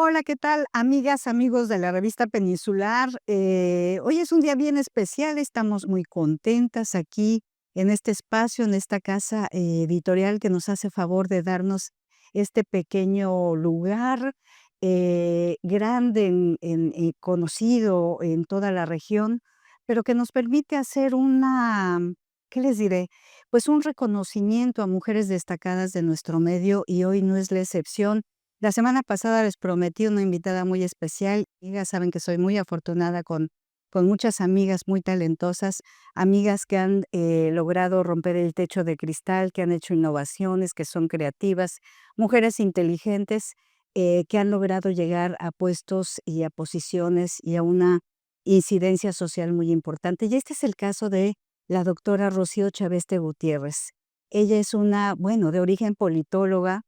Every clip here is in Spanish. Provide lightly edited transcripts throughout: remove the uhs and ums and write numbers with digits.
Hola, ¿qué tal? Amigas, amigos de la revista Peninsular. Hoy es un día bien especial, estamos muy contentas aquí en este espacio, en esta casa editorial que nos hace favor de darnos este pequeño lugar grande, conocido en toda la región, pero que nos permite hacer ¿qué les diré? Pues un reconocimiento a mujeres destacadas de nuestro medio y hoy no es la excepción. La semana pasada les prometí una invitada muy especial. Ya saben que soy muy afortunada con muchas amigas muy talentosas, amigas que han logrado romper el techo de cristal, que han hecho innovaciones, que son creativas, mujeres inteligentes que han logrado llegar a puestos y a posiciones y a una incidencia social muy importante. Y este es el caso de la doctora Rocío Chaveste Gutiérrez. Ella es bueno, de origen politóloga,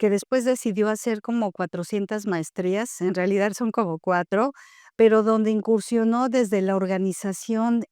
que después decidió hacer como 400 maestrías, en realidad son como 4, pero donde incursionó desde la organización,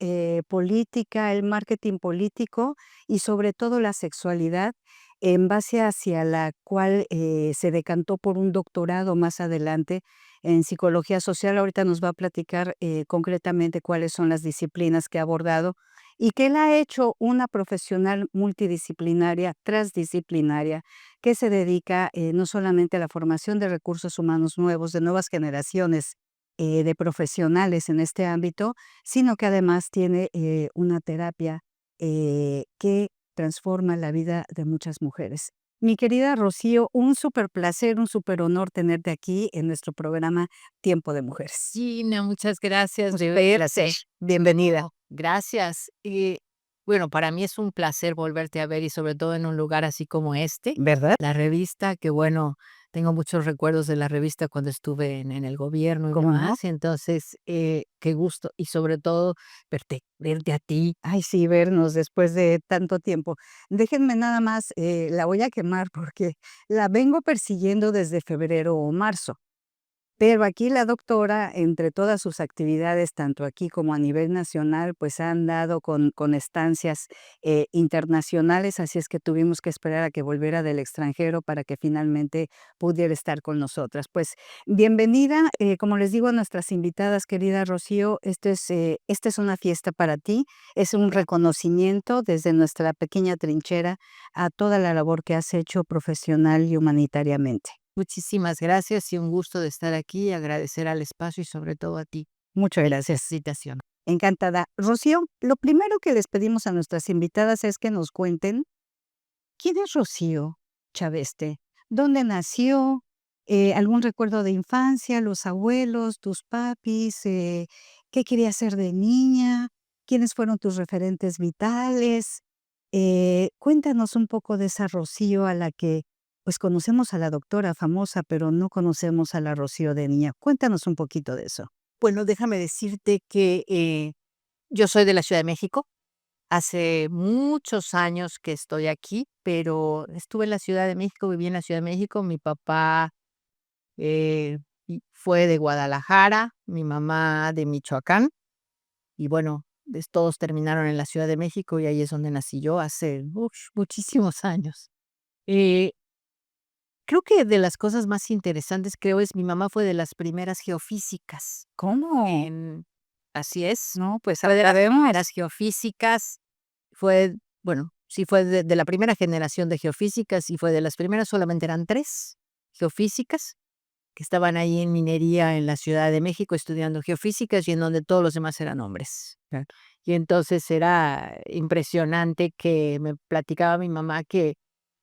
política, el marketing político y sobre todo la sexualidad, en base hacia la cual, se decantó por un doctorado más adelante en psicología social. Ahorita nos va a platicar, concretamente cuáles son las disciplinas que ha abordado y que él ha hecho una profesional multidisciplinaria, transdisciplinaria, que se dedica, no solamente a la formación de recursos humanos nuevos, de nuevas generaciones, de profesionales en este ámbito, sino que además tiene, una terapia, que transforma la vida de muchas mujeres. Mi querida Rocío, un súper placer, un súper honor tenerte aquí en nuestro programa Tiempo de Mujeres. Gina, muchas gracias, de Placer. veras. Bienvenida. Gracias. Y bueno, para mí es un placer volverte a ver y sobre todo en un lugar así como este. ¿Verdad? La revista, que bueno, tengo muchos recuerdos de la revista cuando estuve en el gobierno y ¿Cómo no? demás. Y entonces, qué gusto. Y sobre todo, verte a ti. Ay, sí, vernos después de tanto tiempo. Déjenme nada más, la voy a quemar porque la vengo persiguiendo desde febrero o marzo. Pero aquí la doctora, entre todas sus actividades, tanto aquí como a nivel nacional, pues han dado con estancias internacionales, así es que tuvimos que esperar a que volviera del extranjero para que finalmente pudiera estar con nosotras. Pues bienvenida, como les digo a nuestras invitadas, querida Rocío, esta es una fiesta para ti, es un reconocimiento desde nuestra pequeña trinchera a toda la labor que has hecho profesional y humanitariamente. Muchísimas gracias y un gusto de estar aquí y agradecer al espacio y sobre todo a ti. Muchas gracias. Felicitación. Encantada. Rocío, lo primero que les pedimos a nuestras invitadas es que nos cuenten quién es Rocío Chaveste, dónde nació, algún recuerdo de infancia, los abuelos, tus papis, qué querías ser de niña, quiénes fueron tus referentes vitales. Cuéntanos un poco de esa Rocío a la que, pues conocemos a la doctora famosa, pero no conocemos a la Rocío de niña. Cuéntanos un poquito de eso. Bueno, déjame decirte que yo soy de la Ciudad de México. Hace muchos años que estoy aquí, pero estuve en la Ciudad de México, viví en la Ciudad de México. Mi papá fue de Guadalajara, mi mamá de Michoacán, y bueno, todos terminaron en la Ciudad de México y ahí es donde nací yo hace muchísimos años. Eh, Creo que de las cosas más interesantes, creo, es mi mamá fue de las primeras geofísicas. ¿Cómo? En, así es, No, pues fue de las sabemos. primeras geofísicas. Fue, bueno, sí fue de la primera generación de geofísicas y fue de las primeras, solamente eran 3 geofísicas que estaban ahí en minería en la Ciudad de México estudiando geofísicas y en donde todos los demás eran hombres. Claro. Y entonces era impresionante que me platicaba mi mamá que,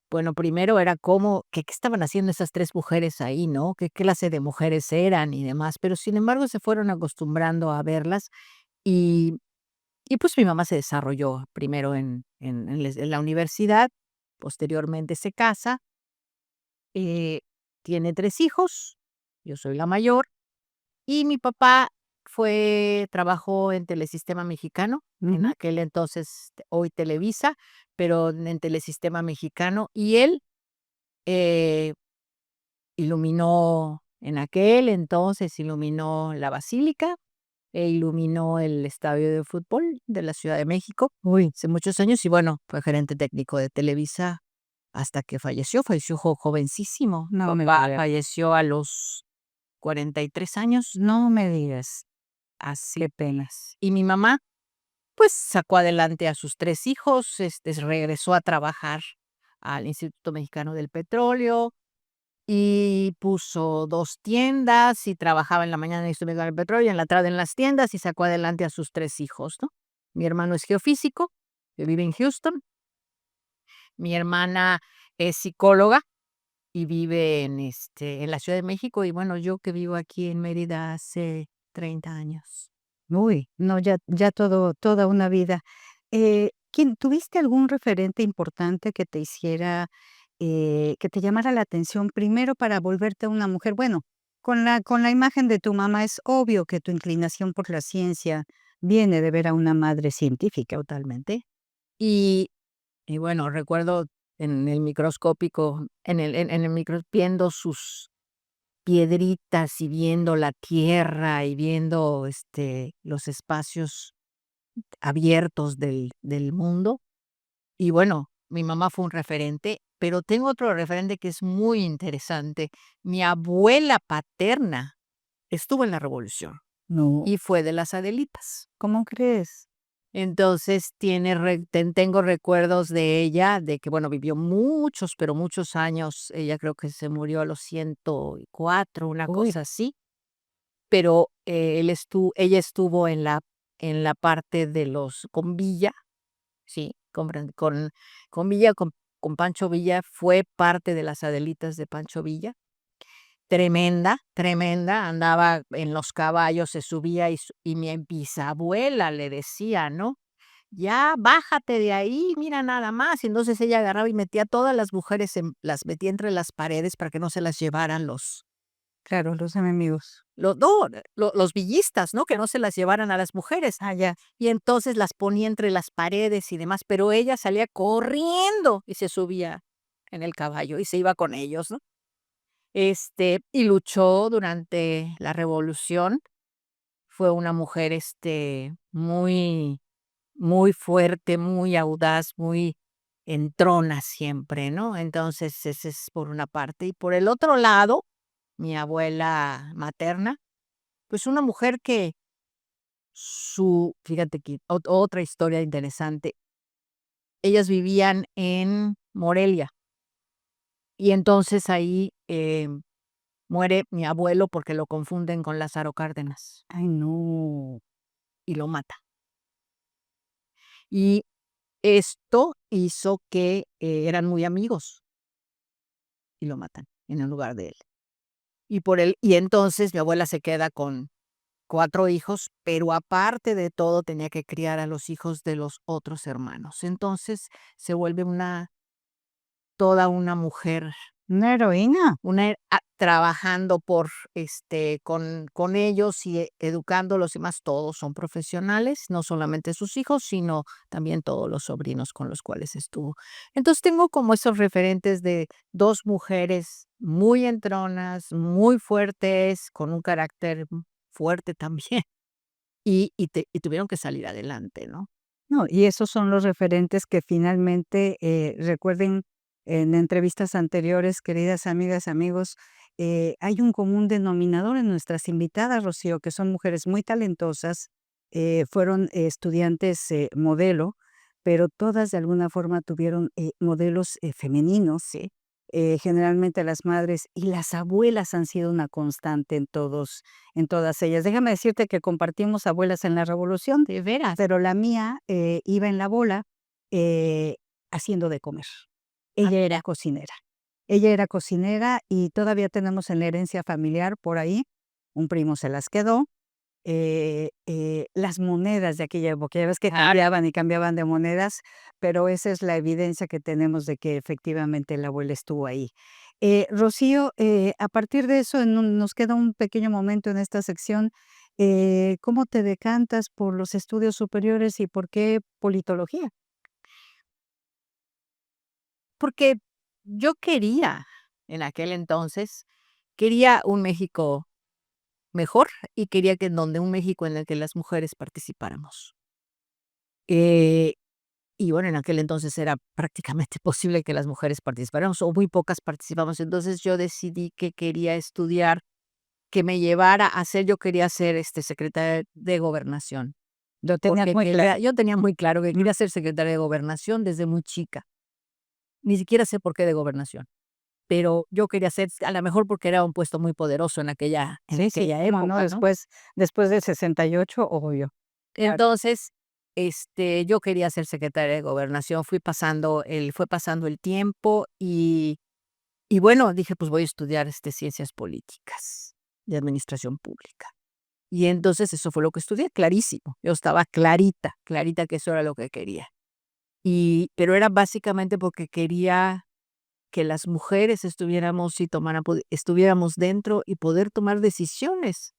bueno, primero era cómo qué estaban haciendo esas 3 mujeres ahí, ¿no? Qué clase de mujeres eran y demás, pero sin embargo se fueron acostumbrando a verlas y pues mi mamá se desarrolló primero en la universidad, posteriormente se casa, eh, tiene 3 hijos, yo soy la mayor, y mi papá trabajó en Telesistema Mexicano, en Ujú. aquel entonces, hoy Televisa, pero en Telesistema Mexicano, y él, eh, iluminó en aquel entonces, iluminó la basílica e iluminó el estadio de fútbol de la Ciudad de México Uy, hace muchos años y bueno, fue gerente técnico de Televisa hasta que falleció, falleció jovencísimo. no me Papá digas. falleció a los 43 años, No me digas, así. qué penas. Y mi mamá, pues, sacó adelante a sus 3 hijos, regresó a trabajar al Instituto Mexicano del Petróleo y puso 2 tiendas y trabajaba en la mañana en el Instituto Mexicano del Petróleo y en la tarde en las tiendas y sacó adelante a sus 3 hijos, ¿no? Mi hermano es geofísico, que vive en Houston. Mi hermana es psicóloga y vive en la Ciudad de México, y bueno, yo que vivo aquí en Mérida hace 30 años. Uy, no, ya toda una vida. ¿Tuviste algún referente importante que te hiciera, que te llamara la atención primero para volverte una mujer? Bueno, con la imagen de tu mamá es obvio que tu inclinación por la ciencia viene de ver a una madre científica. Totalmente. Y bueno, recuerdo en el microscópico, en el micro viendo sus piedritas y viendo la tierra y viendo, los espacios abiertos del mundo. Y bueno, mi mamá fue un referente, pero tengo otro referente que es muy interesante. Mi abuela paterna estuvo en la revolución No, y fue de las Adelitas. ¿cómo crees? Entonces, tengo recuerdos de ella, de que, bueno, vivió muchos, pero muchos años. Ella creo que se murió a los 104, una Uy, cosa así, pero, ella estuvo en la parte de los con Villa, sí, con Villa, con Pancho Villa, fue parte de las Adelitas de Pancho Villa. Tremenda, tremenda, andaba en los caballos, se subía y mi bisabuela le decía, ¿no? Ya, bájate de ahí, mira nada más. Y entonces ella agarraba y metía a todas las mujeres las metía entre las paredes para que no se las llevaran claro, los enemigos. no, los villistas, ¿no? Que no se las llevaran a las mujeres. Ah, ya. Y entonces las ponía entre las paredes y demás, pero ella salía corriendo y se subía en el caballo y se iba con ellos, ¿no? Y luchó durante la revolución. Fue una mujer, muy muy fuerte, muy audaz, muy entrona siempre, ¿no? Entonces, ese es por una parte. Y por el otro lado, mi abuela materna, pues una mujer que fíjate que otra historia interesante, ellas vivían en Morelia y entonces ahí, muere mi abuelo porque lo confunden con Lázaro Cárdenas Ay, no. y lo mata. Y esto hizo que, eran muy amigos y lo matan en el lugar de él. Y entonces mi abuela se queda con 4 hijos, pero aparte de todo tenía que criar a los hijos de los otros hermanos. Entonces se vuelve toda una mujer, ¿Una heroína? trabajando con ellos y educándolos y más. Todos son profesionales, no solamente sus hijos, sino también todos los sobrinos con los cuales estuvo. Entonces, tengo como esos referentes de 2 mujeres muy entronas, muy fuertes, con un carácter fuerte también, y tuvieron que salir adelante, ¿no? No, y esos son los referentes que finalmente, recuerden, en entrevistas anteriores, queridas amigas, amigos, hay un común denominador en nuestras invitadas, Rocío, que son mujeres muy talentosas, fueron estudiantes modelo, pero todas de alguna forma tuvieron modelos femeninos, ¿sí? Generalmente las madres y las abuelas han sido una constante en todas ellas. Déjame decirte que compartimos abuelas en la revolución, De veras. pero la mía, iba en la bola, eh, haciendo de comer. Ah, Ella era mira. cocinera. Ella era cocinera y todavía tenemos en la herencia familiar por ahí, un primo se las quedó, las monedas de aquella época, ya ves que Claro. cambiaban de monedas, pero esa es la evidencia que tenemos de que efectivamente la abuela estuvo ahí. Rocío, a partir de eso, nos queda un pequeño momento en esta sección. ¿Cómo te decantas por los estudios superiores y por qué politología? Porque yo quería, en aquel entonces, quería un México mejor y quería que en donde un México en el que las mujeres participáramos. Eh, y bueno, en aquel entonces era prácticamente posible que las mujeres participáramos, o muy pocas participamos. Entonces yo decidí que quería estudiar que me llevara a ser, yo quería ser, secretaria de Gobernación, Lo tenías porque muy claro. yo tenía muy claro que quería ser secretaria de Gobernación desde muy chica. Ni siquiera sé por qué de Gobernación, pero yo quería ser, a lo mejor porque era un puesto muy poderoso en Sí, sí, aquella cómo no, época, ¿no? después del 68, obvio. Claro. Entonces, yo quería ser secretaria de Gobernación, fue pasando el tiempo y bueno, dije: "Pues voy a estudiar, ciencias políticas y administración pública". Y entonces eso fue lo que estudié, clarísimo. Yo estaba clarita, clarita que eso era lo que quería. Pero era básicamente porque quería que las mujeres estuviéramos dentro y poder tomar decisiones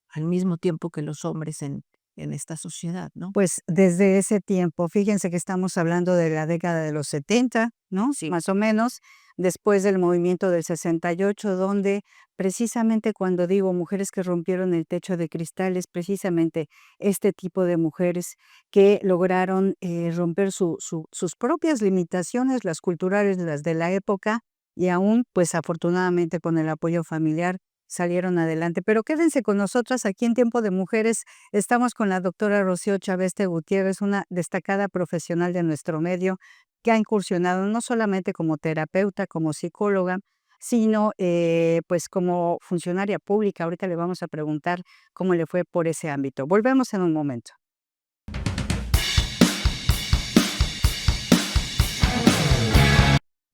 al mismo tiempo que los hombres en esta sociedad, ¿no? Pues, desde ese tiempo, fíjense que estamos hablando de la década de los 70, ¿no? Sí, Más o menos, después del movimiento del 68, donde precisamente cuando digo mujeres que rompieron el techo de cristal, es precisamente este tipo de mujeres que lograron, romper sus propias limitaciones, las culturales, las de la época, y aún, pues, afortunadamente, con el apoyo familiar, salieron adelante. Pero quédense con nosotras aquí en Tiempo de Mujeres. Estamos con la doctora Rocío Chaveste Gutiérrez, una destacada profesional de nuestro medio que ha incursionado no solamente como terapeuta, como psicóloga, sino pues como funcionaria pública. Ahorita le vamos a preguntar cómo le fue por ese ámbito. Volvemos en un momento.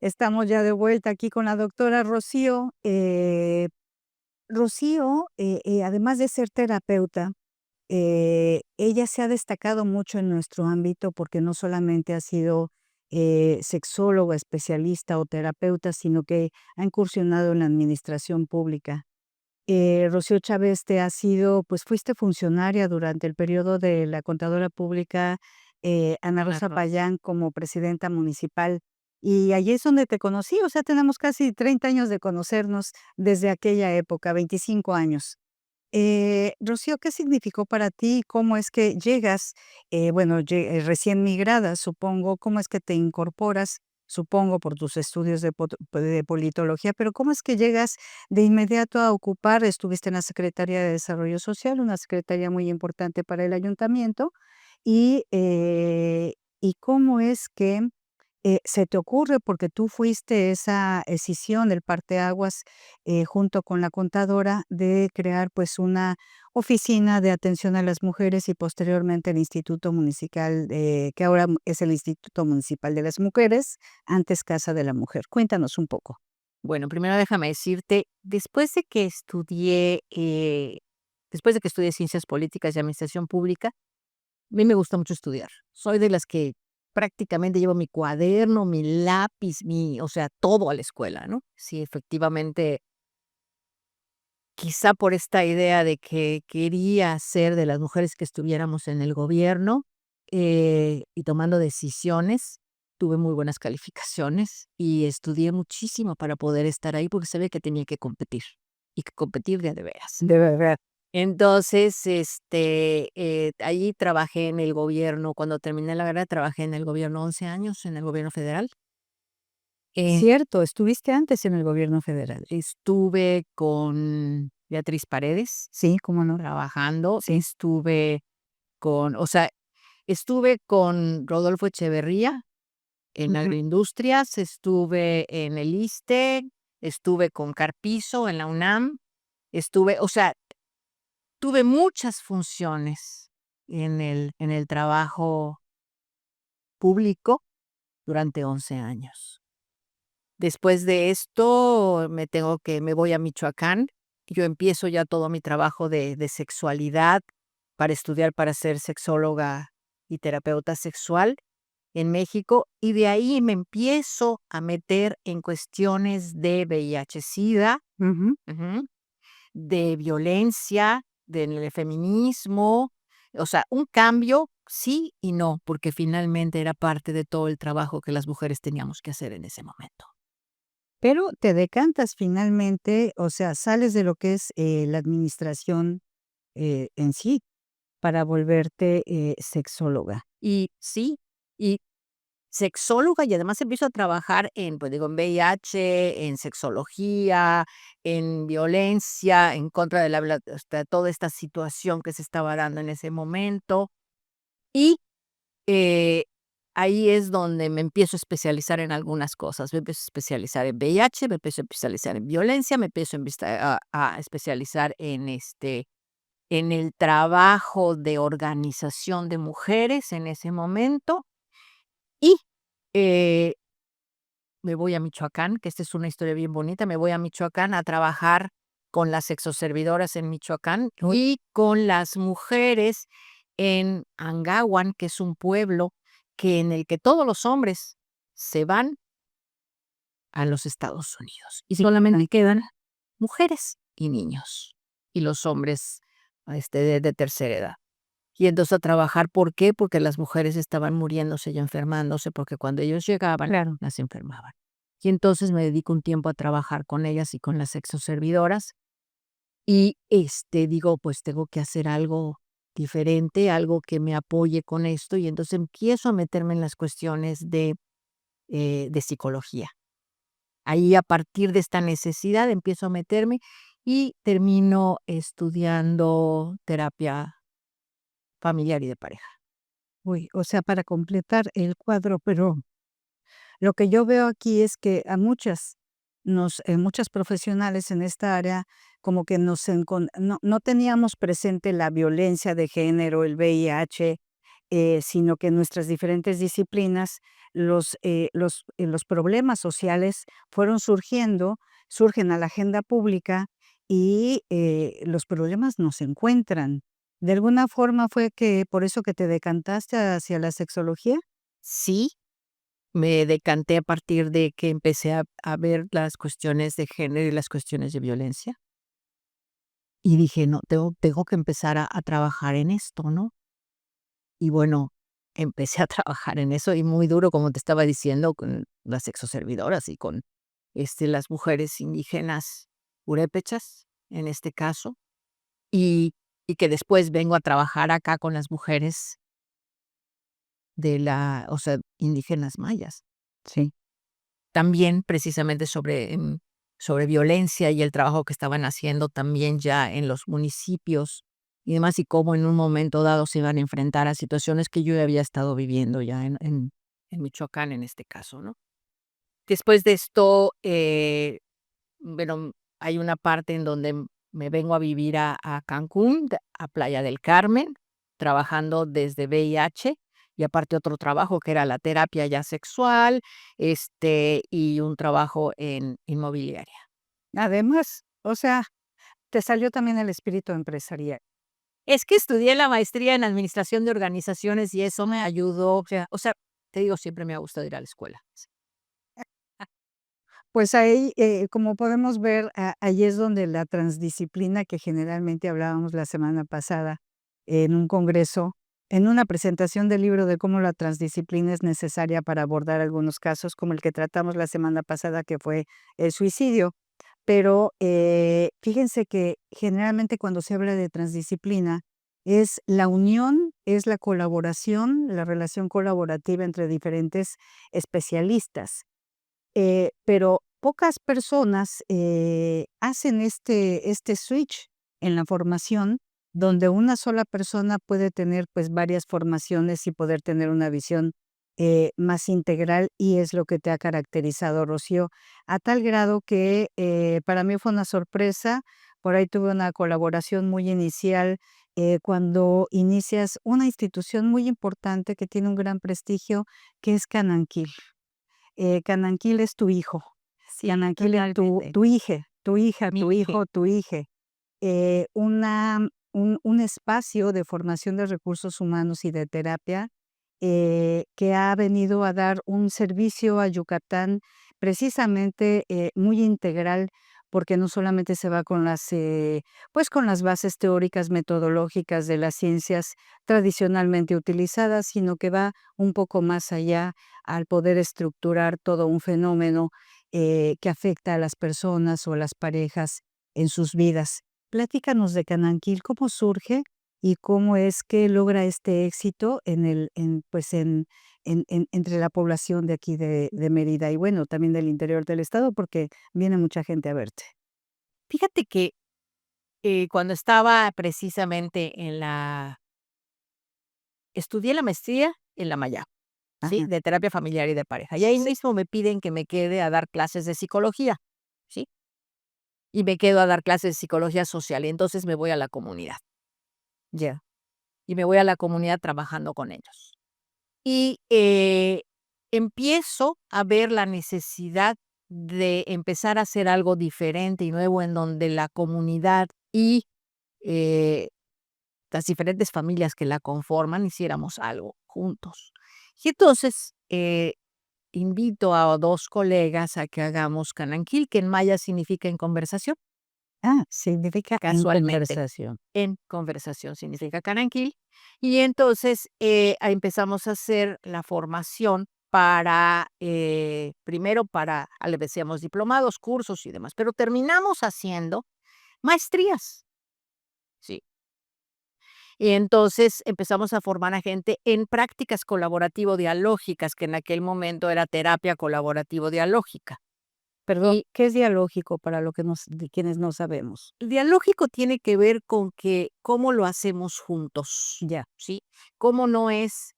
Estamos ya de vuelta aquí con la doctora Rocío. Rocío, además de ser terapeuta, ella se ha destacado mucho en nuestro ámbito porque no solamente ha sido, sexóloga, especialista o terapeuta, sino que ha incursionado en la administración pública. Rocío Chávez te ha sido, pues, fuiste funcionaria durante el periodo de la contadora pública, Ana Rosa claro. Payán como presidenta municipal, y allí es donde te conocí, o sea, tenemos casi 30 años de conocernos desde aquella época, 25 años. Rocío, ¿qué significó para ti? ¿Cómo es que llegas, bueno, recién migrada, supongo, cómo es que te incorporas, supongo, por tus estudios de politología, pero cómo es que llegas de inmediato a ocupar, estuviste en la Secretaría de Desarrollo Social, una secretaría muy importante para el ayuntamiento, y cómo es que se te ocurre, porque tú fuiste esa escisión, el parteaguas, junto con la contadora, de crear, pues, una oficina de atención a las mujeres y posteriormente el Instituto Municipal, que ahora es el Instituto Municipal de las Mujeres, antes Casa de la Mujer. Cuéntanos un poco. Bueno, primero déjame decirte, después de que estudié ciencias políticas y administración pública, a mí me gusta mucho estudiar. Soy de las que prácticamente llevo mi cuaderno, mi lápiz, o sea, todo a la escuela, ¿no? Sí, efectivamente, quizá por esta idea de que quería ser de las mujeres que estuviéramos en el gobierno, y tomando decisiones, tuve muy buenas calificaciones y estudié muchísimo para poder estar ahí, porque sabía que tenía que competir, y que competir de veras. De verdad. Entonces, allí trabajé en el gobierno, cuando terminé la carrera, trabajé en el gobierno 11 años, en el gobierno federal. Eh, Cierto, estuviste antes en el gobierno federal. Estuve con Beatriz Paredes Sí, cómo no. trabajando, Sí. o sea, estuve con Rodolfo Echeverría en Ujú. Agroindustrias, estuve en el ISSSTE, estuve con Carpizo en la UNAM, o sea, tuve muchas funciones en el trabajo público durante 11 años. Después de esto, me voy a Michoacán. Yo empiezo ya todo mi trabajo de sexualidad para estudiar para ser sexóloga y terapeuta sexual en México, y de ahí me empiezo a meter en cuestiones de VIH-Sida, Ujú. ujú, de violencia, del feminismo, o sea, un cambio, sí y no, porque finalmente era parte de todo el trabajo que las mujeres teníamos que hacer en ese momento. Pero te decantas finalmente, o sea, sales de lo que es, la administración, en sí, para volverte, sexóloga. Y sí, y sexóloga y además empiezo a trabajar en, pues, digo, en VIH, en sexología, en violencia, en contra de toda esta situación que se estaba dando en ese momento. Y, eh, ahí es donde me empiezo a especializar en algunas cosas. Me empiezo a especializar en VIH, me empiezo a especializar en violencia, me empiezo a especializar en el trabajo de organización de mujeres en ese momento y, eh, me voy a Michoacán, que esta es una historia bien bonita, me voy a Michoacán a trabajar con las sexoservidoras en Michoacán y con las mujeres en Angahuan, que es un pueblo en el que todos los hombres se van a los Estados Unidos y solamente quedan mujeres y niños, y los hombres, de tercera edad. Y entonces a trabajar, ¿por qué? Porque las mujeres estaban muriéndose y enfermándose, porque cuando ellos llegaban, Claro. las enfermaban. Y entonces me dedico un tiempo a trabajar con ellas y con las sexoservidoras, y, digo, pues tengo que hacer algo diferente, algo que me apoye con esto, y entonces empiezo a meterme en las cuestiones de psicología. Ahí, a partir de esta necesidad, empiezo a meterme y termino estudiando terapia familiar y de pareja. Uy, o sea, para completar el cuadro, pero lo que yo veo aquí es que a muchas profesionales en esta área, como que no teníamos presente la violencia de género, el VIH, sino que en nuestras diferentes disciplinas los problemas sociales fueron surgen a la agenda pública y, los problemas nos encuentran. ¿De alguna forma fue que por eso que te decantaste hacia la sexología? Sí, me decanté a partir de que empecé a ver las cuestiones de género y las cuestiones de violencia, y dije: "No, tengo que empezar a trabajar en esto", ¿no? Y bueno, empecé a trabajar en eso, y muy duro, como te estaba diciendo, con las sexoservidoras y con, las mujeres indígenas purépechas, en este caso, y que después vengo a trabajar acá con las mujeres o sea, indígenas mayas. Sí. También precisamente sobre violencia y el trabajo que estaban haciendo también ya en los municipios y demás, y cómo en un momento dado se iban a enfrentar a situaciones que yo ya había estado viviendo ya en Michoacán, en este caso, ¿no? Después de esto, bueno, hay una parte en donde me vengo a vivir a Cancún, a Playa del Carmen, trabajando desde VIH, y aparte otro trabajo que era la terapia ya sexual, y un trabajo en inmobiliaria. Además, o sea, te salió también el espíritu empresarial. Es que estudié la maestría en administración de organizaciones y eso me ayudó, o sea, te digo, siempre me ha gustado ir a la escuela. Pues ahí, como podemos ver, ahí es donde la transdisciplina que generalmente hablábamos la semana pasada en un congreso, en una presentación del libro de cómo la transdisciplina es necesaria para abordar algunos casos, como el que tratamos la semana pasada, que fue el suicidio. Pero, fíjense que generalmente cuando se habla de transdisciplina es la unión, es la colaboración, la relación colaborativa entre diferentes especialistas. Pero pocas personas, hacen este switch en la formación, donde una sola persona puede tener, pues, varias formaciones y poder tener una visión, más integral, y es lo que te ha caracterizado, Rocío, a tal grado que, para mí fue una sorpresa. Por ahí tuve una colaboración muy inicial, cuando inicias una institución muy importante que tiene un gran prestigio, que es Cananquil. Cananquil es tu hijo, Sí, Cananquil es totalmente. tu hija, tu hija, Mi tu hijo, tu hije. Un espacio de formación de recursos humanos y de terapia, que ha venido a dar un servicio a Yucatán precisamente, muy integral, porque no solamente se va con pues, con las bases teóricas metodológicas de las ciencias tradicionalmente utilizadas, sino que va un poco más allá al poder estructurar todo un fenómeno, que afecta a las personas o a las parejas en sus vidas. Platícanos de Cananquil, ¿cómo surge y cómo es que logra este éxito pues, entre la población de aquí de Mérida y, bueno, también del interior del estado, porque viene mucha gente a verte. Fíjate que, cuando estaba precisamente en la estudié la maestría en la Mayap, ¿sí? Ajá. De terapia familiar y de pareja. Y ahí mismo me piden que me quede a dar clases de psicología, ¿sí? Y me quedo a dar clases de psicología social, y entonces me voy a la comunidad, ya. Y me voy a la comunidad trabajando con ellos. Y, empiezo a ver la necesidad de empezar a hacer algo diferente y nuevo en donde la comunidad y, eh, las diferentes familias que la conforman hiciéramos algo juntos. Y entonces, invito a 2 colegas a que hagamos Cananquil, que en maya significa en conversación, Ah, significa en casualmente. conversación. En conversación significa Cananquil. Y entonces, empezamos a hacer la formación para, primero para le decíamos diplomados, cursos y demás, pero terminamos haciendo maestrías, ¿sí? Y entonces empezamos a formar a gente en prácticas colaborativo-dialógicas, que en aquel momento era terapia colaborativo-dialógica. Perdón, Y ¿qué es dialógico para lo que de quienes no sabemos? dialógico tiene que ver con que cómo lo hacemos juntos, Ya. ¿sí? Cómo no es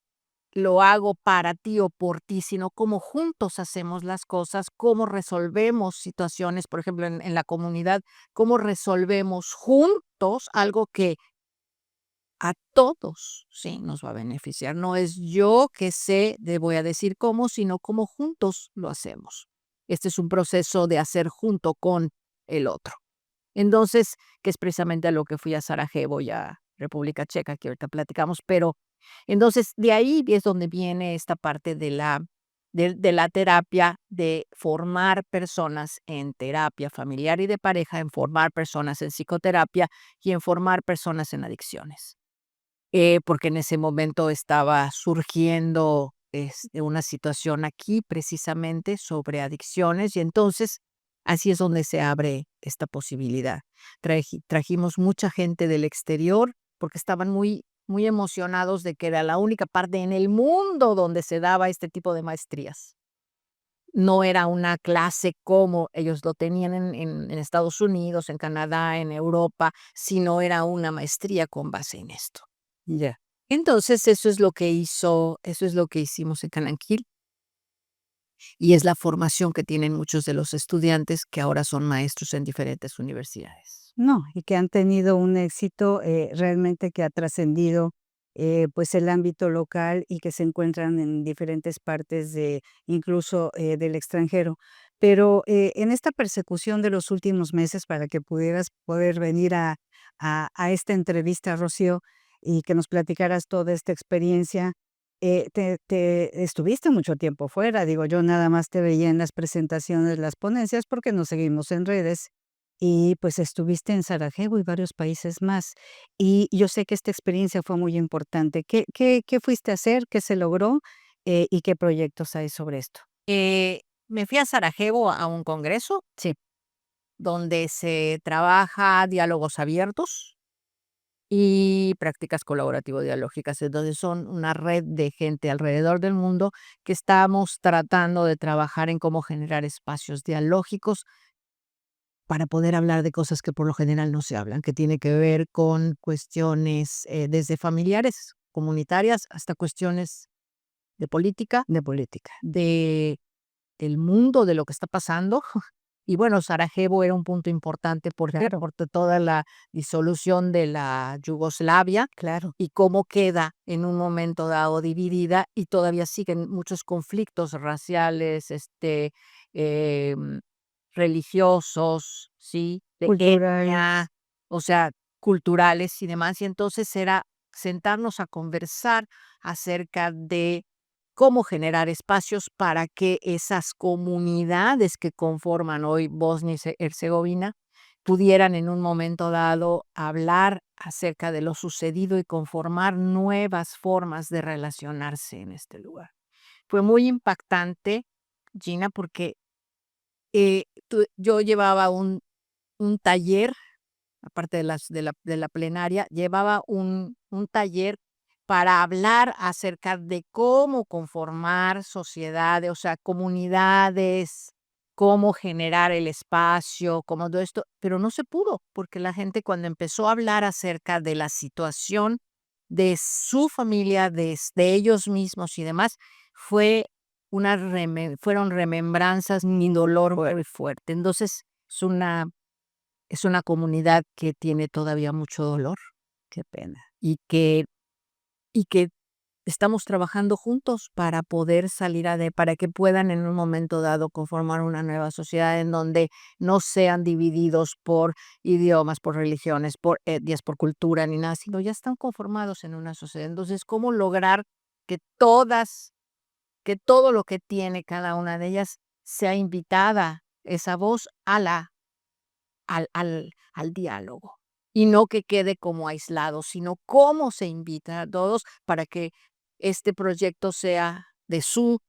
lo hago para ti o por ti, sino cómo juntos hacemos las cosas, cómo resolvemos situaciones, por ejemplo, en la comunidad, cómo resolvemos juntos algo que a todos, sí, nos va a beneficiar. No es yo que sé, de voy a decir cómo, sino cómo juntos lo hacemos. Este es un proceso de hacer junto con el otro. Entonces, que es precisamente a lo que fui a Sarajevo y a República Checa, que ahorita platicamos, pero entonces de ahí es donde viene esta parte de la terapia, de formar personas en terapia familiar y de pareja, en formar personas en psicoterapia y en formar personas en adicciones. Porque en ese momento estaba surgiendo, una situación aquí precisamente sobre adicciones, y entonces así es donde se abre esta posibilidad. Trajimos mucha gente del exterior, porque estaban muy emocionados de que era la única parte en el mundo donde se daba este tipo de maestrías. No era una clase como ellos lo tenían en Estados Unidos, en Canadá, en Europa, sino era una maestría con base en esto. Ya. Entonces, eso es lo que hicimos en Cananquil, y es la formación que tienen muchos de los estudiantes que ahora son maestros en diferentes universidades. No, y que han tenido un éxito, realmente que ha trascendido, pues, el ámbito local y que se encuentran en diferentes partes de incluso, del extranjero. Pero, en esta persecución de los últimos meses para que pudieras poder venir a esta entrevista, Rocío, y que nos platicaras toda esta experiencia, te estuviste mucho tiempo fuera. Digo, yo nada más te veía en las presentaciones, las ponencias, porque nos seguimos en redes. Y, pues, estuviste en Sarajevo y varios países más. Y yo sé que esta experiencia fue muy importante. ¿Qué fuiste a hacer? ¿Qué se logró? ¿Y qué proyectos hay sobre esto? Me fui a Sarajevo a un congreso Sí. donde se trabaja diálogos abiertos y prácticas colaborativo-dialógicas. Entonces, son una red de gente alrededor del mundo que estamos tratando de trabajar en cómo generar espacios dialógicos para poder hablar de cosas que por lo general no se hablan, que tiene que ver con cuestiones, desde familiares, comunitarias, hasta cuestiones de política, De política. de del mundo, de lo que está pasando. Y bueno, Sarajevo era un punto importante porque Claro, por toda la disolución de la Yugoslavia claro. y cómo queda en un momento dado dividida y todavía siguen muchos conflictos raciales, em, religiosos, ¿sí? De etnia, Culturales. o sea, culturales y demás. Y entonces era sentarnos a conversar acerca de cómo generar espacios para que esas comunidades que conforman hoy Bosnia y Herzegovina pudieran en un momento dado hablar acerca de lo sucedido y conformar nuevas formas de relacionarse en este lugar. Fue muy impactante, Gina, porque yo llevaba un taller aparte de la plenaria, llevaba un taller para hablar acerca de cómo conformar sociedades, o sea, comunidades, cómo generar el espacio, cómo todo esto, pero no se pudo, porque la gente cuando empezó a hablar acerca de la situación de su familia, de ellos mismos y demás, fue fueron remembranzas y dolor muy fuerte. Entonces, es una comunidad que tiene todavía mucho dolor Qué pena. y que estamos trabajando juntos para poder para que puedan en un momento dado conformar una nueva sociedad en donde no sean divididos por idiomas, por religiones, por etnias, por cultura ni nada, sino ya están conformados en una sociedad. Entonces, ¿cómo lograr que que todo lo que tiene cada una de ellas sea invitada esa voz al diálogo? Y no que quede como aislado, sino cómo se invita a todos para que este proyecto sea de su,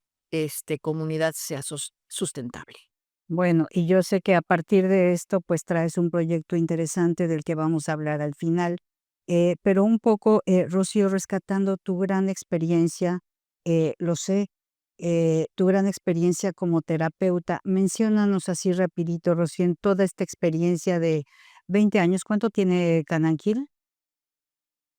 comunidad sea sustentable. Bueno, y yo sé que a partir de esto, pues traes un proyecto interesante del que vamos a hablar al final, pero un poco, Rocío, rescatando tu gran experiencia, lo sé, tu gran experiencia como terapeuta. Menciónanos así rapidito, Rocío, en toda esta experiencia de 20 años, ¿cuánto tiene Cananquil?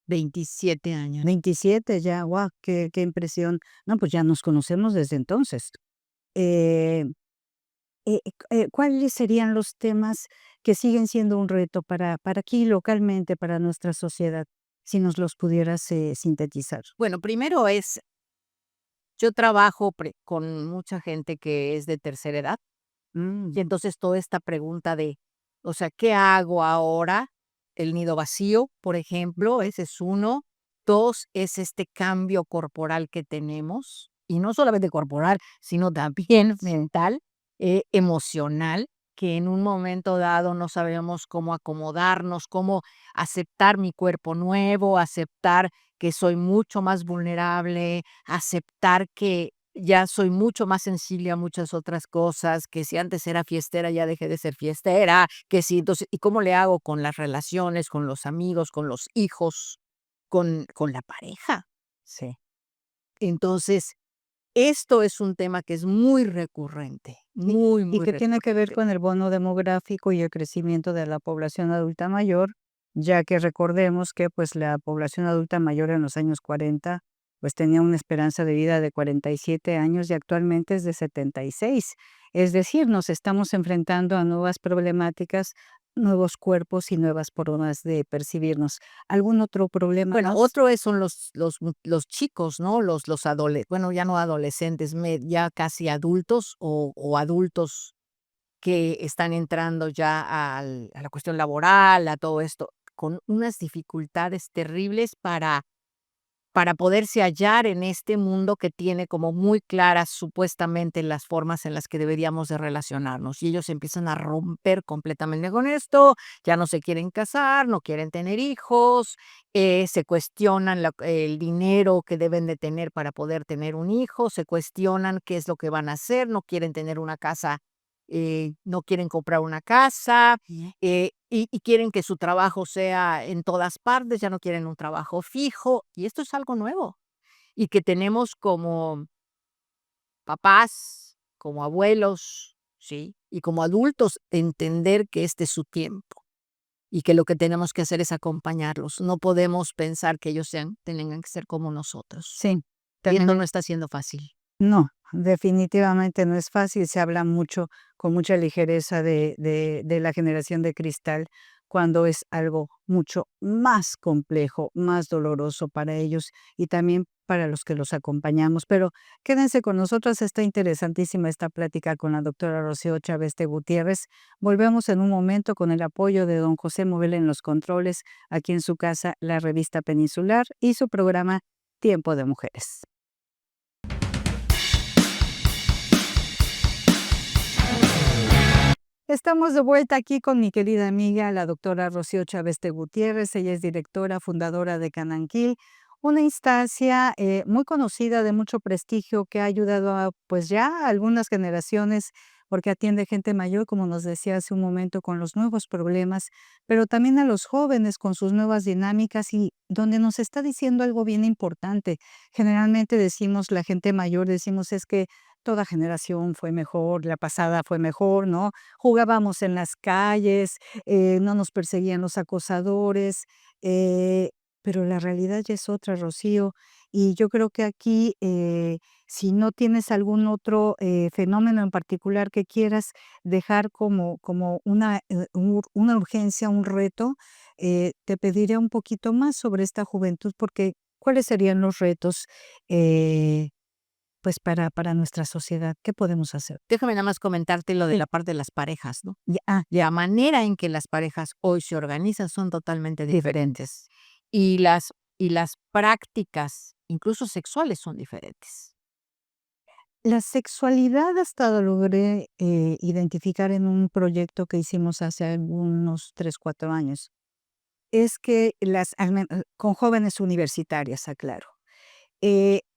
27 años. 27 ya, guau, qué impresión. No, pues ya nos conocemos desde entonces. Eh ¿Cuáles serían los temas que siguen siendo un reto para aquí localmente, para nuestra sociedad? Si nos los pudieras, sintetizar. Bueno, primero yo trabajo con mucha gente que es de tercera edad, Mm, y entonces toda esta pregunta o sea, ¿qué hago ahora? El nido vacío, por ejemplo, ese es uno. 2 es este cambio corporal que tenemos, y no solamente corporal, sino también mental, emocional, que en un momento dado no sabemos cómo acomodarnos, cómo aceptar mi cuerpo nuevo, aceptar que soy mucho más vulnerable, aceptar que ya soy mucho más sensible a muchas otras cosas, que si antes era fiestera, ya dejé de ser fiestera, que si entonces, ¿y cómo le hago con las relaciones, con los amigos, con los hijos, con la pareja? sí. Entonces, esto es un tema que es muy recurrente, muy, Y muy que tiene que ver recurrente. con el bono demográfico y el crecimiento de la población adulta mayor, ya que recordemos que, pues, la población adulta mayor en los años 40, pues, tenía una esperanza de vida de 47 años y actualmente es de 76. Es decir, nos estamos enfrentando a nuevas problemáticas, nuevos cuerpos y nuevas formas de percibirnos. ¿Algún otro problema Bueno, más? otro son los chicos, ¿no? Bueno, ya no adolescentes, ya casi adultos o adultos que están entrando ya a la cuestión laboral, a todo esto, con unas dificultades terribles para poderse hallar en este mundo que tiene como muy claras supuestamente las formas en las que deberíamos de relacionarnos. Y ellos empiezan a romper completamente con esto, ya no se quieren casar, no quieren tener hijos, se cuestionan el dinero que deben de tener para poder tener un hijo, se cuestionan qué es lo que van a hacer, no quieren tener una casa, no quieren comprar una casa, y quieren que su trabajo sea en todas partes, ya no quieren un trabajo fijo, y esto es algo nuevo, y que tenemos como papás, como abuelos, ¿sí? Y como adultos, entender que este es su tiempo, y que lo que tenemos que hacer es acompañarlos. No podemos pensar que ellos tengan que ser como nosotros, Sí, y también esto no está siendo fácil. no, definitivamente no es fácil, se habla mucho, con mucha ligereza de la generación de cristal, cuando es algo mucho más complejo, más doloroso para ellos y también para los que los acompañamos. Pero quédense con nosotros, está interesantísima esta plática con la doctora Rocío Chávez de Gutiérrez. Volvemos en un momento con el apoyo de don José Movel en los controles, aquí en su casa, la Revista Peninsular y su programa Tiempo de Mujeres. Estamos de vuelta aquí con mi querida amiga, la doctora Rocío Chávez de Gutiérrez. Ella es directora, fundadora de Cananquil, una instancia muy conocida, de mucho prestigio, que ha ayudado a, pues ya a algunas generaciones porque atiende gente mayor, como nos decía hace un momento, con los nuevos problemas, pero también a los jóvenes con sus nuevas dinámicas y donde nos está diciendo algo bien importante. Generalmente decimos, la gente mayor, decimos, es que toda generación fue mejor, la pasada fue mejor, ¿no? Jugábamos en las calles, no nos perseguían los acosadores, eh, pero la realidad ya es otra, Rocío. Y yo creo que aquí, si no tienes algún otro fenómeno en particular que quieras dejar como una urgencia, un reto, te pediría un poquito más sobre esta juventud, porque ¿cuáles serían los retos eh, pues para nuestra sociedad? ¿Qué podemos hacer? Déjame nada más comentarte lo de Sí. la parte de las parejas, ¿no? Ya, La manera en que las parejas hoy se organizan son totalmente diferentes. Y las prácticas, incluso sexuales, son diferentes. la sexualidad hasta lo logré identificar en un proyecto que hicimos hace unos 3 4 años. Es que con jóvenes universitarias, aclaro,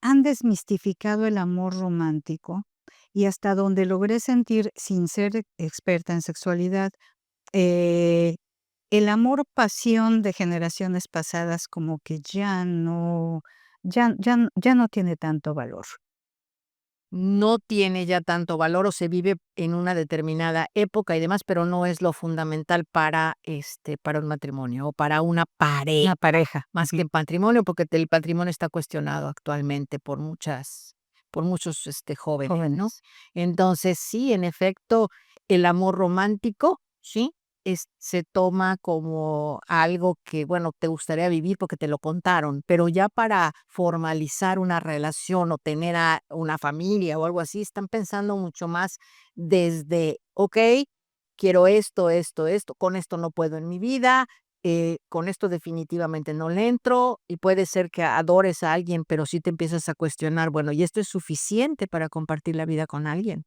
han desmistificado el amor romántico y hasta donde logré sentir, sin ser experta en sexualidad, eh, el amor pasión de generaciones pasadas como que ya no tiene tanto valor. No tiene ya tanto valor o se vive en una determinada época y demás, pero no es lo fundamental para un matrimonio o para una pareja, Una pareja. más que el patrimonio, porque el patrimonio está cuestionado actualmente por muchos, jóvenes, ¿no? Jóvenes. Entonces, sí, en efecto, el amor romántico, sí, se toma como algo que, bueno, te gustaría vivir porque te lo contaron, pero ya para formalizar una relación o tener a una familia o algo así, están pensando mucho más desde, okey, quiero esto, esto, esto, con esto no puedo en mi vida, con esto definitivamente no le entro, y puede ser que adores a alguien, pero sí te empiezas a cuestionar, bueno, ¿y esto es suficiente para compartir la vida con alguien?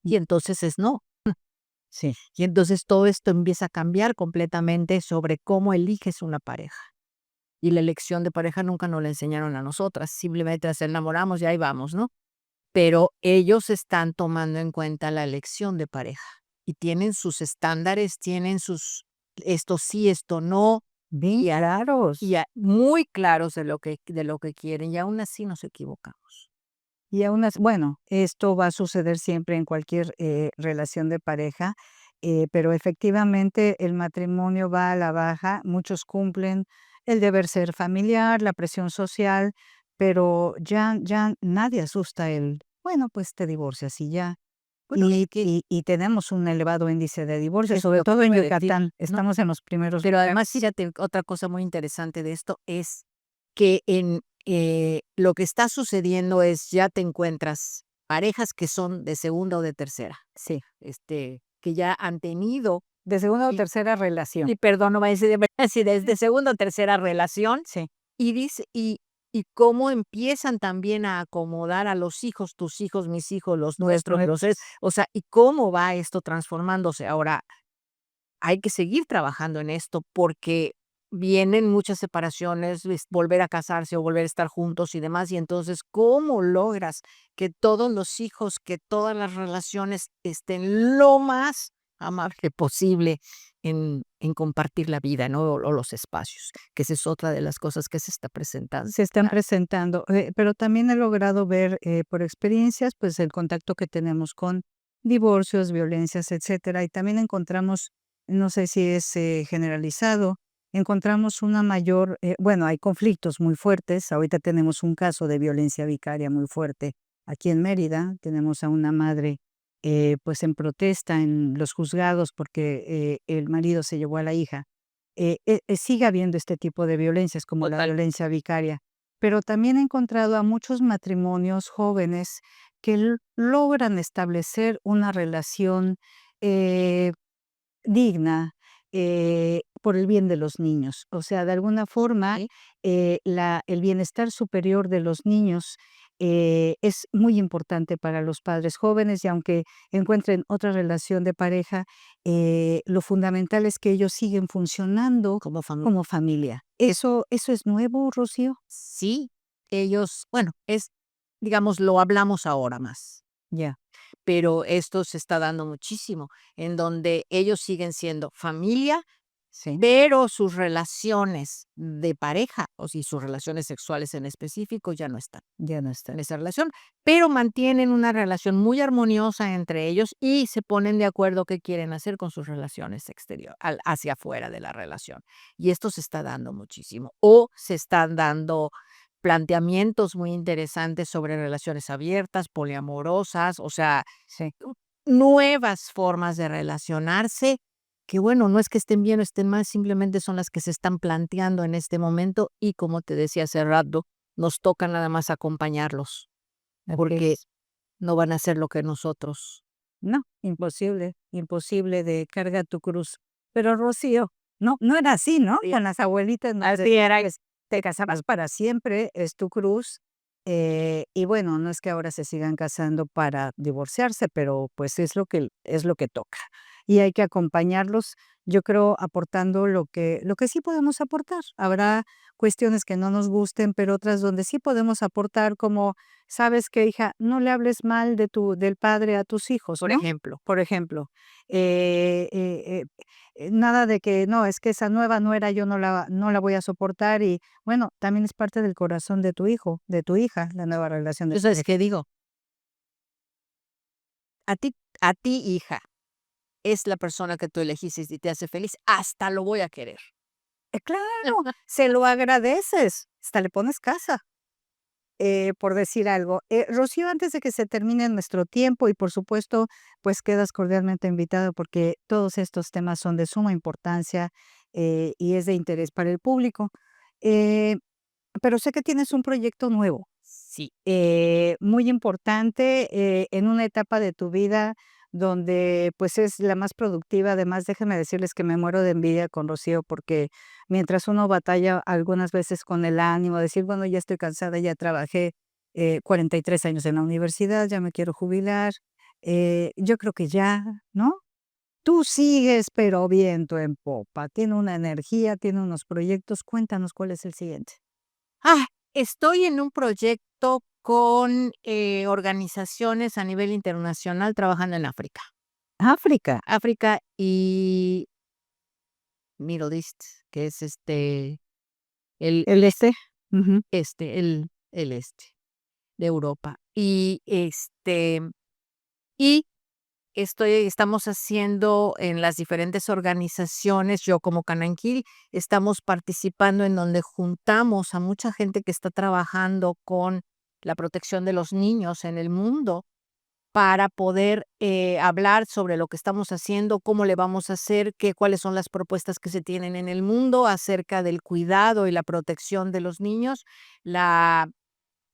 Y entonces es no. Sí. Y entonces todo esto empieza a cambiar completamente sobre cómo eliges una pareja. Y la elección de pareja nunca nos la enseñaron a nosotras, simplemente nos enamoramos y ahí vamos, ¿no? Pero ellos están tomando en cuenta la elección de pareja y tienen sus estándares, tienen sus esto sí, esto no, Bien claros. muy claros de lo que quieren, y aún así nos equivocamos. Y aún así, bueno, esto va a suceder siempre en cualquier relación de pareja, pero efectivamente el matrimonio va a la baja, muchos cumplen el deber ser familiar, la presión social, pero ya nadie asusta bueno, pues te divorcias y ya. Bueno, es que Y tenemos un elevado índice de divorcios, es sobre lo que todo en iba a decir, Yucatán, ¿no? estamos en los primeros Pero además, lugares. fíjate, otra cosa muy interesante de esto es que lo que está sucediendo es, ya te encuentras parejas que son de segunda o de tercera, Sí, que ya han tenido, de segunda o y tercera relación. y perdón, no va a decir sí, desde segunda o tercera relación, Sí. y dice y cómo empiezan también a acomodar a los hijos, tus hijos, mis hijos, los nuestros, o sea, y cómo va esto transformándose. Ahora, hay que seguir trabajando en esto porque vienen muchas separaciones, volver a casarse o volver a estar juntos y demás. Y entonces, ¿cómo logras que todos los hijos, que todas las relaciones estén lo más amable posible en compartir la vida, ¿no? O los espacios, que esa es otra de las cosas que se está presentando. Se están presentando, pero también he logrado ver, por experiencias, pues, el contacto que tenemos con divorcios, violencias, etcétera, y también encontramos, no sé si es, generalizado, encontramos una mayor, bueno, hay conflictos muy fuertes. Ahorita tenemos un caso de violencia vicaria muy fuerte aquí en Mérida. Tenemos a una madre, pues, en protesta en los juzgados porque, el marido se llevó a la hija. Sigue habiendo este tipo de violencias, como la Total. violencia vicaria, pero también he encontrado a muchos matrimonios jóvenes que logran establecer una relación eh, digna, por el bien de los niños. O sea, de alguna forma, Sí. el bienestar superior de los niños, es muy importante para los padres jóvenes, y aunque encuentren otra relación de pareja, lo fundamental es que ellos siguen funcionando Como familia. como familia. ¿Eso es nuevo, Rocío? Sí, ellos, bueno, digamos, lo hablamos ahora más. Ya. pero esto se está dando muchísimo, en donde ellos siguen siendo familia, Sí, pero sus relaciones de pareja, o si sus relaciones sexuales en específico, ya no están ya no está. en esa relación, pero mantienen una relación muy armoniosa entre ellos y se ponen de acuerdo qué quieren hacer con sus relaciones hacia afuera de la relación. Y esto se está dando muchísimo. O se están dando planteamientos muy interesantes sobre relaciones abiertas, poliamorosas, o sea, Sí. nuevas formas de relacionarse, que bueno, no es que estén bien o estén mal, simplemente son las que se están planteando en este momento y como te decía hace rato, nos toca nada más acompañarlos, Así porque es. no van a hacer lo que nosotros. No, imposible, imposible de carga tu cruz. Pero Rocío, no era así, ¿no? Sí, Con las abuelitas nos así decían, era. pues, te casabas para siempre, es tu cruz. Y bueno, no es que ahora se sigan casando para divorciarse, pero pues es lo que toca. Y hay que acompañarlos, yo creo, aportando lo que sí podemos aportar. Habrá cuestiones que no nos gusten, pero otras donde sí podemos aportar, como ¿sabes qué, hija? No le hables mal del padre a tus hijos, Por ¿no? ejemplo, Por ejemplo, eh, eh, nada de que no, es que esa nueva nuera yo no la voy a soportar y bueno, también es parte del corazón de tu hijo, de tu hija, la nueva relación de ¿yo sabes pareja. qué digo? A ti, hija, es la persona que tú elegiste y te hace feliz, hasta lo voy a querer. Claro, se lo agradeces, hasta le pones casa. Por decir algo. Rocío, antes de que se termine nuestro tiempo y por supuesto, pues quedas cordialmente invitado porque todos estos temas son de suma importancia y es de interés para el público. Eh, pero sé que tienes un proyecto nuevo, Sí, muy importante en una etapa de tu vida donde pues es la más productiva. Además, déjenme decirles que me muero de envidia con Rocío porque mientras uno batalla algunas veces con el ánimo, decir, bueno, ya estoy cansada, ya trabajé 43 años en la universidad, ya me quiero jubilar, yo creo que ya, ¿no? Tú sigues, pero viento en popa, tiene una energía, tiene unos proyectos, cuéntanos cuál es el siguiente. estoy en un proyecto con, organizaciones a nivel internacional trabajando en África. África, África y Middle East, que es, el el este. el este de Europa. Y estamos haciendo en las diferentes organizaciones, yo como Cananquil, estamos participando en donde juntamos a mucha gente que está trabajando con la protección de los niños en el mundo para poder, hablar sobre lo que estamos haciendo, cómo le vamos a hacer, cuáles son las propuestas que se tienen en el mundo acerca del cuidado y la protección de los niños, la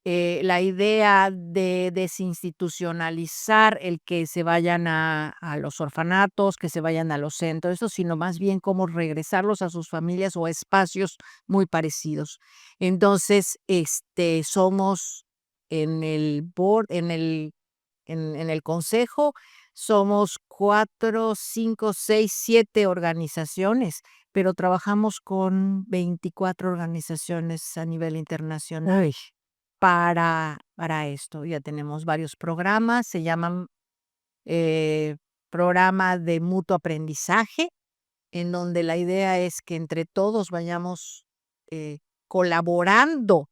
la idea de desinstitucionalizar el que se vayan a los orfanatos, que se vayan a los centros, eso, sino más bien cómo regresarlos a sus familias o a espacios muy parecidos. Entonces, somos en el board, en el consejo, somos 4, 5, 6, 7 organizaciones, pero trabajamos con 24 organizaciones a nivel internacional Uy, para esto. Ya tenemos varios programas, se llaman, programa de mutuo aprendizaje, en donde la idea es que entre todos vayamos, colaborando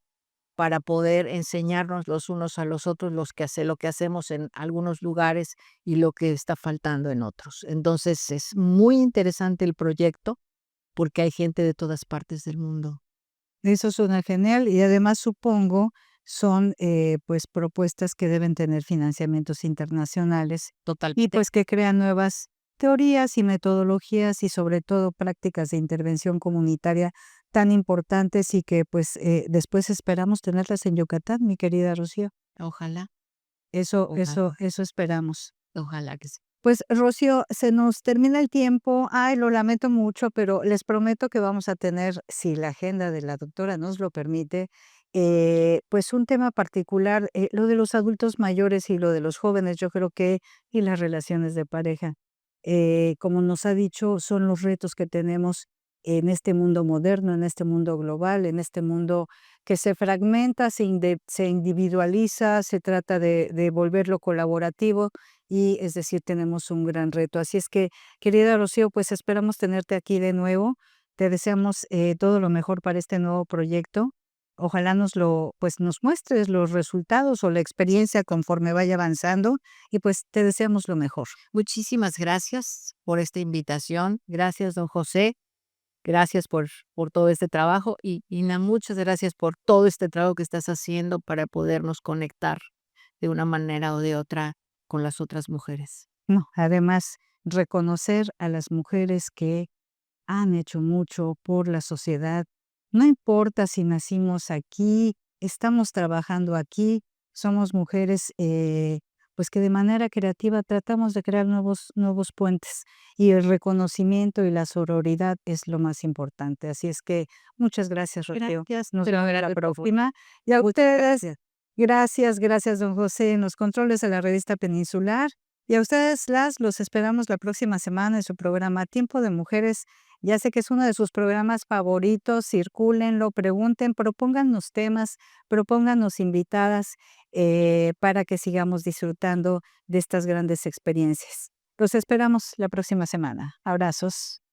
para poder enseñarnos los unos a los otros lo que hacemos en algunos lugares y lo que está faltando en otros. Entonces, es muy interesante el proyecto, porque hay gente de todas partes del mundo. eso suena genial y además supongo son, pues, propuestas que deben tener financiamientos internacionales y, Totalmente. pues, que crean nuevas teorías y metodologías y, sobre todo, prácticas de intervención comunitaria tan importantes y que, pues, después esperamos tenerlas en Yucatán, mi querida Rocío. Ojalá, Eso eso ojalá, eso esperamos. ojalá que sí. Pues, Rocío, se nos termina el tiempo. Ay, lo lamento mucho, pero les prometo que vamos a tener, si la agenda de la doctora nos lo permite, pues, un tema particular, lo de los adultos mayores y lo de los jóvenes, yo creo que y las relaciones de pareja. Como nos ha dicho, son los retos que tenemos en este mundo moderno, en este mundo global, en este mundo que se fragmenta, se individualiza, se trata de volverlo colaborativo y, es decir, tenemos un gran reto. Así es que, querida Rocío, pues esperamos tenerte aquí de nuevo. Te deseamos todo lo mejor para este nuevo proyecto. Ojalá pues nos muestres los resultados o la experiencia conforme vaya avanzando y pues te deseamos lo mejor. Muchísimas gracias por esta invitación. Gracias, don José. Gracias por todo este trabajo y Ina, muchas gracias por todo este trabajo que estás haciendo para podernos conectar de una manera o de otra con las otras mujeres. No, además, reconocer a las mujeres que han hecho mucho por la sociedad. No importa si nacimos aquí, estamos trabajando aquí, somos mujeres, pues que de manera creativa tratamos de crear nuevos puentes y el reconocimiento y la sororidad es lo más importante. Así es que muchas gracias, Rocío. Gracias, Nos pero vemos la gracias por próxima. Y a muchas ustedes, gracias. gracias, don José, en los controles de la revista Peninsular. Y a ustedes, los esperamos la próxima semana en su programa Tiempo de Mujeres. Ya sé que es uno de sus programas favoritos, circúlenlo, pregunten, propóngannos temas, propóngannos invitadas para que sigamos disfrutando de estas grandes experiencias. Los esperamos la próxima semana. Abrazos.